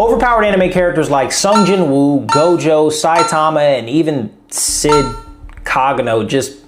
Overpowered anime characters like Sung Jin-woo, Gojo, Saitama, and even Sid Kagano just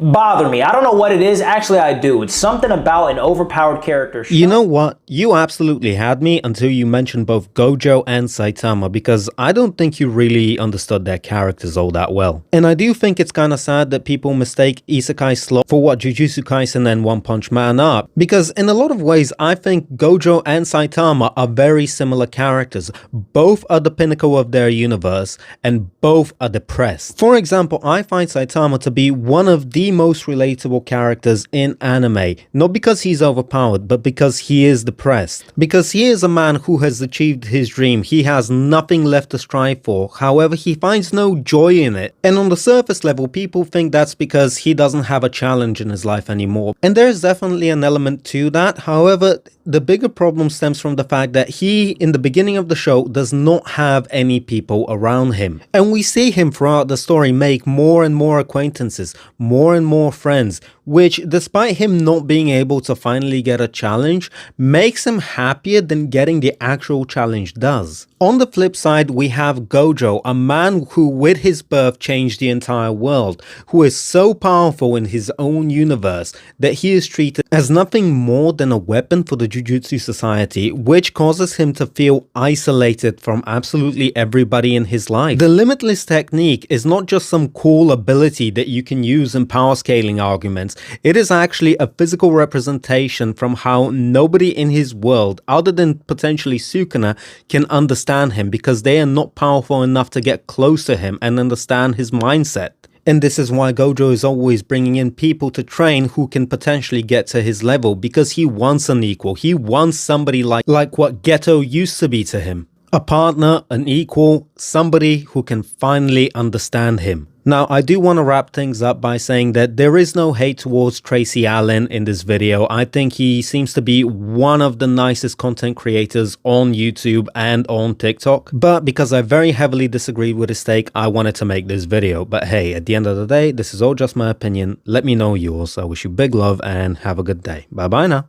bother me. I don't know what it is. Actually, I do. It's something about an overpowered character. You know what? You absolutely had me until you mentioned both Gojo and Saitama, because I don't think you really understood their characters all that well. And I do think it's kind of sad that people mistake Isekai slot for what Jujutsu Kaisen and One Punch Man are, because in a lot of ways I think Gojo and Saitama are very similar characters. Both are the pinnacle of their universe and both are depressed. For example, I find Saitama to be one of the most relatable characters in anime, not because he's overpowered, but because he is depressed. Because he is a man who has achieved his dream, he has nothing left to strive for, however he finds no joy in it. And on the surface level, people think that's because he doesn't have a challenge in his life anymore. And there's definitely an element to that, however, the bigger problem stems from the fact that he, in the beginning of the show, does not have any people around him. And we see him throughout the story make more and more acquaintances, more and more friends, which, despite him not being able to finally get a challenge, makes him happier than getting the actual challenge does. On the flip side, we have Gojo, a man who with his birth changed the entire world, who is so powerful in his own universe that he is treated as nothing more than a weapon for the Jujutsu society, which causes him to feel isolated from absolutely everybody in his life. The limitless technique is not just some cool ability that you can use in power scaling arguments, it is actually a physical representation from how nobody in his world, other than potentially Sukuna, can understand him because they are not powerful enough to get close to him and understand his mindset. And this is why Gojo is always bringing in people to train who can potentially get to his level, because he wants an equal. He wants somebody like what Geto used to be to him. A partner, an equal, somebody who can finally understand him. Now, I do want to wrap things up by saying that there is no hate towards Tracy Allen in this video. I think he seems to be one of the nicest content creators on YouTube and on TikTok. But because I very heavily disagreed with his take, I wanted to make this video. But hey, at the end of the day, this is all just my opinion. Let me know yours. I wish you big love and have a good day. Bye bye now.